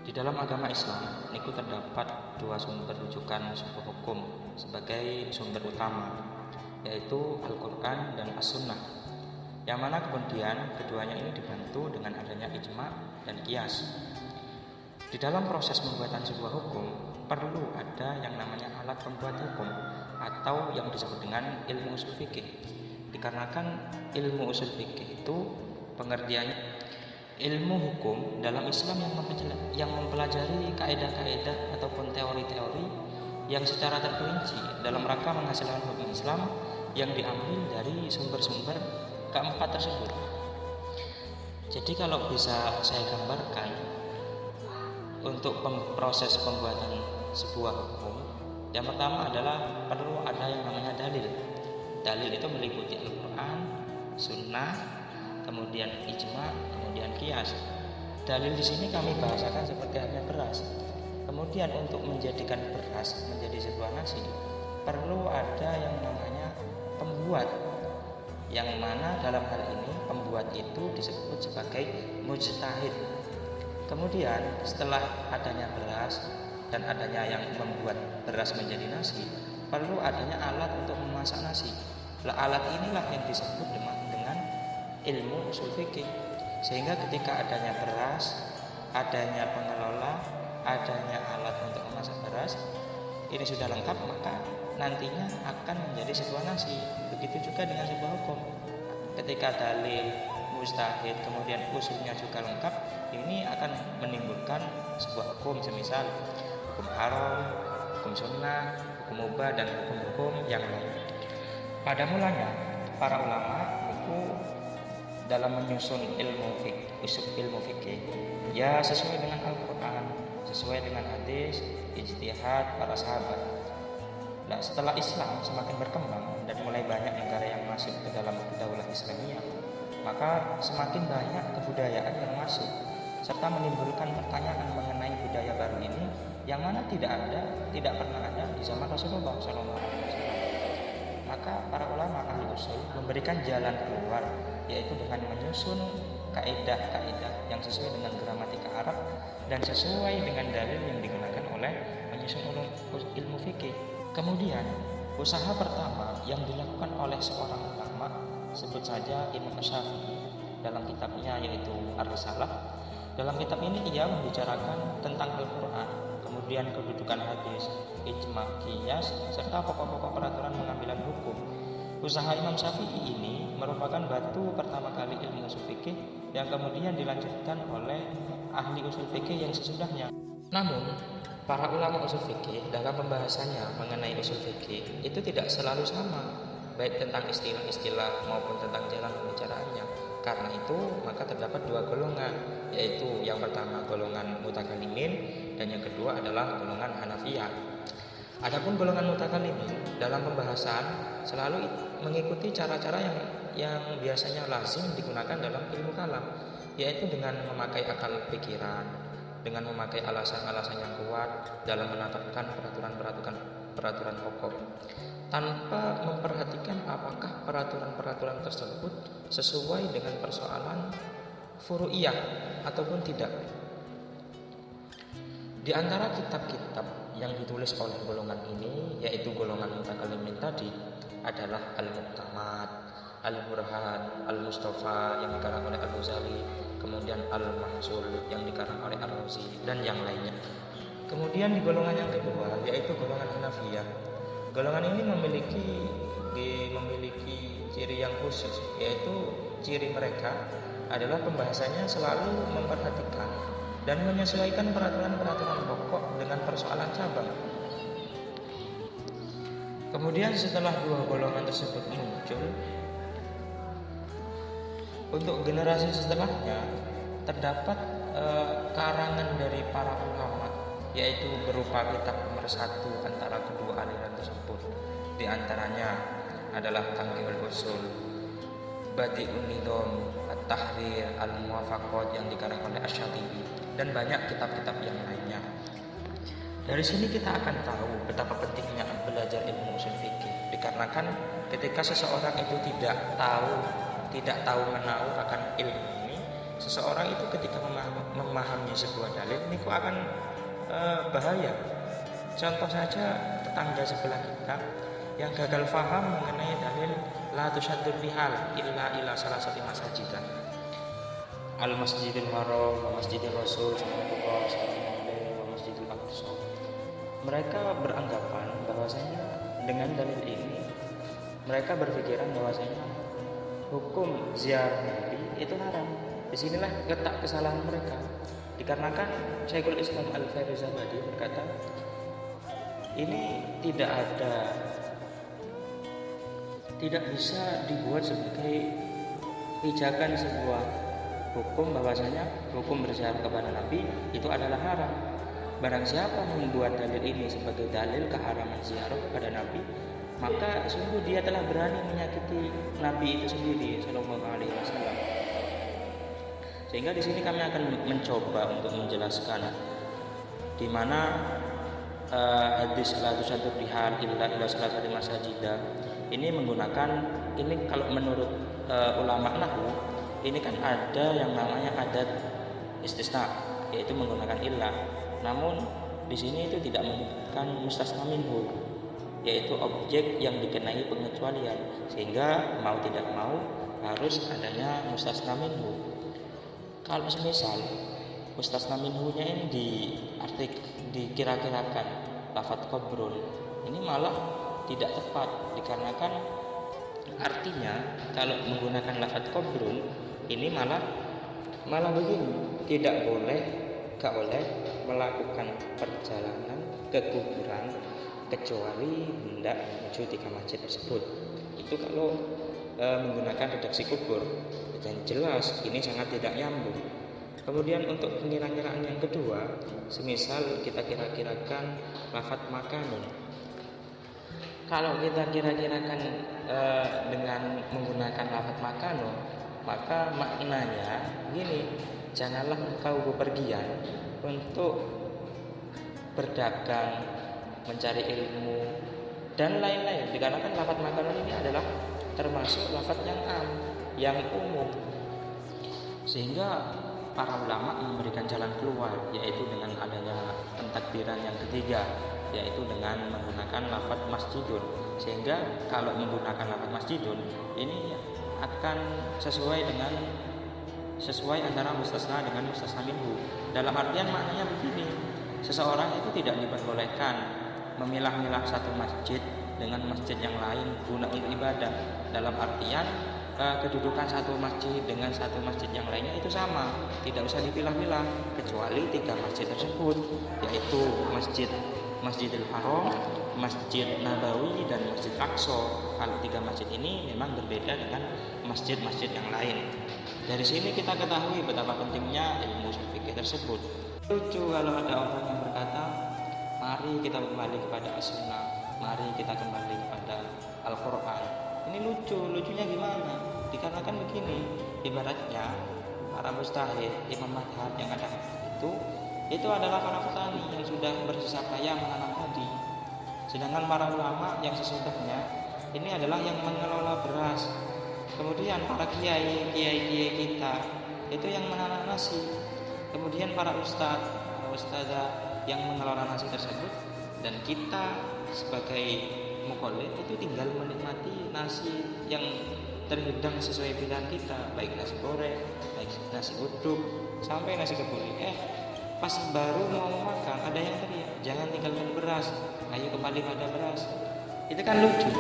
Di dalam agama Islam, niku terdapat dua sumber rujukan sebuah hukum sebagai sumber utama, yaitu Al-Quran dan As-Sunnah, yang mana kemudian keduanya ini dibantu dengan adanya ijma dan qiyas. Di dalam proses pembuatan sebuah hukum, perlu ada yang namanya alat pembuat hukum atau yang disebut dengan ilmu usul fikih. Dikarenakan ilmu usul fikih itu pengertiannya ilmu hukum dalam Islam yang mempelajari kaidah-kaidah ataupun teori-teori yang secara terperinci dalam rangka menghasilkan hukum Islam yang diambil dari sumber-sumber keempat tersebut. Jadi kalau bisa saya gambarkan, untuk proses pembuatan sebuah hukum, yang pertama adalah perlu ada yang namanya dalil. Dalil itu meliputi Al-Quran, Sunnah, kemudian ijma, kemudian qiyas. Dalil di sini kami bahasakan seperti halnya beras. Kemudian untuk menjadikan beras menjadi sebuah nasi, perlu ada yang namanya pembuat, yang mana dalam hal ini pembuat itu disebut sebagai mujtahid. Kemudian setelah adanya beras dan adanya yang membuat beras menjadi nasi, perlu adanya alat untuk memasak nasi. Alat inilah yang disebut dengan ilmu usul fikih. Sehingga ketika adanya beras, adanya pengelola, adanya alat untuk memasak beras, ini sudah lengkap, maka nantinya akan menjadi sebuah nasi. Begitu juga dengan sebuah hukum. Ketika dalil, mujtahid, kemudian usulnya juga lengkap, ini akan menimbulkan sebuah hukum, semisal hukum haram, hukum sunnah, hukum mubah, dan hukum-hukum yang lain. Pada mulanya para ulama itu dalam menyusun ilmu fikih ya sesuai dengan Al-Quran, sesuai dengan hadis, ijtihad para sahabat. Nah, setelah Islam semakin berkembang dan mulai banyak negara yang masuk ke dalam daulah Islamiyah, maka semakin banyak kebudayaan yang masuk serta menimbulkan pertanyaan mengenai budaya baru ini yang mana tidak pernah ada di zaman Rasulullah SAW. Maka para ulama ahli usul memberikan jalan keluar, yaitu dengan menyusun kaidah-kaidah yang sesuai dengan gramatika Arab dan sesuai dengan dalil yang digunakan oleh penyusun ilmu fikih. Kemudian usaha pertama yang dilakukan oleh seorang ulama, sebut saja Imam Syafi'i, dalam kitabnya yaitu Ar-Risalah. Dalam kitab ini ia membicarakan tentang Al-Quran, kemudian kedudukan hadis, ijma, qiyas, serta pokok-pokok peraturan pengambilan hukum. Usaha Imam Syafi'i ini merupakan batu pertama kali ilmu usul fikih yang kemudian dilanjutkan oleh ahli usul fikih yang sesudahnya. Namun, para ulama usul fikih dalam pembahasannya mengenai usul fikih itu tidak selalu sama, baik tentang istilah-istilah maupun tentang jalan pembicaraannya. Karena itu maka terdapat dua golongan, yaitu yang pertama golongan mutakalimin dan yang kedua adalah golongan Hanafiyah. Adapun golongan mutakalimin dalam pembahasan selalu mengikuti cara-cara yang biasanya lazim digunakan dalam ilmu kalam, yaitu dengan memakai akal pikiran, dengan memakai alasan-alasan yang kuat dalam menetapkan peraturan pokok, tanpa memperhatikan apakah peraturan-peraturan tersebut sesuai dengan persoalan furu'iyah ataupun tidak. Di antara kitab-kitab yang ditulis oleh golongan ini, yaitu golongan mutakalimin tadi, adalah Al-Muqtamad, Al-Burhan, Al-Mustafa yang dikarang oleh Al-Ghazali, kemudian Al-Mahsul yang dikarang oleh Ar-Razi, dan yang lainnya. Kemudian di golongan yang kedua, yaitu golongan Hanafiyah. Golongan ini memiliki ciri yang khusus, yaitu ciri mereka adalah pembahasannya selalu memperhatikan dan menyesuaikan peraturan-peraturan pokok dengan persoalan cabang. Kemudian setelah dua golongan tersebut muncul, untuk generasi setelahnya terdapat karangan dari para ulama, yaitu berupa kitab pemersatu antara kedua aliran tersebut. Di antaranya adalah Tanqihul Usul, Badi'un Nidham, At-Tahrir, Al-Muwafaqat yang dikarang oleh Asy-Syatibi, dan banyak kitab-kitab yang lainnya. Dari sini kita akan tahu betapa pentingnya belajar ilmu usul fikih, dikarenakan ketika seseorang itu tidak tahu menahu akan ilmu ini, seseorang itu ketika memahami sebuah dalil ini kok akan bahaya. Contoh saja tetangga sebelah kita yang gagal faham mengenai dalil la tusaddul rihal illa salasati masajidah, al masjidil haram wa masjidil rasul sallallahu alaihi wa masjidil aqsa. Mereka beranggapan bahwasanya dengan dalil ini mereka berpikiran bahwasanya hukum ziarah Nabi itu haram. Disinilah letak kesalahan mereka. Dikarenakan Syekhul Islam Al-Fairuzabadi berkata, ini tidak bisa dibuat sebagai pijakan sebuah hukum bahwasanya hukum berziarah kepada Nabi itu adalah haram. Barang siapa membuat dalil ini sebagai dalil keharaman ziarah kepada Nabi, maka sungguh dia telah berani menyakiti Nabi itu sendiri sallallahu alaihi wasallam. Sehingga di sini kami akan mencoba untuk menjelaskan di mana hadis la tusaddul rihal illa salasati masajidah ini menggunakan, ini kalau menurut ulama nahwu ini kan ada yang namanya adat istisna, yaitu menggunakan illah. Namun di sini itu tidak menyebutkan mustasna minhu, yaitu objek yang dikenai pengecualian, sehingga mau tidak mau harus adanya mustasna minhu. Kalau semisal mustasna minhunya ini dikira-kirakan lafadz qabrun, ini malah tidak tepat, dikarenakan artinya kalau menggunakan lafadz qabrun ini malah begini, gak boleh melakukan perjalanan ke kuburan kecuali hendak menuju 3 masjid tersebut. Itu kalau menggunakan redaksi kubur, dan jelas ini sangat tidak nyambung. Kemudian untuk pengira-kiraan yang kedua, semisal kita kira-kirakan lafadz makanun. Kalau kita kira-kirakan dengan menggunakan lafadz makanun, maka maknanya gini, janganlah engkau bepergian untuk berdagang, mencari ilmu dan lain-lain. Dikarenakan lafadz makanun ini adalah termasuk lafadz yang yang umum, sehingga para ulama memberikan jalan keluar, yaitu dengan adanya pentakdiran yang ketiga, yaitu dengan menggunakan lafadz masjidun. Sehingga kalau menggunakan lafadz masjidun ini akan sesuai antara mustasna dengan mustasna minhu. Dalam artian maknanya begini, seseorang itu tidak diperbolehkan memilah-milah satu masjid dengan masjid yang lain guna untuk ibadah. Dalam artian kedudukan satu masjid dengan satu masjid yang lainnya itu sama, tidak usah dipilah-pilah kecuali 3 masjid tersebut, yaitu Masjidil Haram, Masjid Nabawi dan Masjid Aqsa. Kalau 3 masjid ini memang berbeda dengan masjid-masjid yang lain. Dari sini kita ketahui betapa pentingnya ilmu fikih tersebut. Lucu kalau ada orang yang berkata, mari kita kembali kepada as-sunnah, mari kita kembali kepada Al-Quran. Ini lucunya gimana? Dikarenakan begini, ibaratnya para mujtahid, imam madhab yang ada itu adalah para petani yang sudah bersusah payah menanam padi. Sedangkan para ulama yang sesudahnya ini adalah yang mengelola beras. Kemudian para kiai kita itu yang menanam nasi. Kemudian para ustadzah yang mengelola nasi tersebut, dan kita sebagai mukallid itu tinggal menikmati nasi yang terhidang sesuai pilihan kita, baik nasi goreng, baik nasi uduk, sampai nasi kebuli. Pas baru mau makan ada yang teriak, jangan tinggalkan beras, ayo kembali pada beras. Itu kan lucu.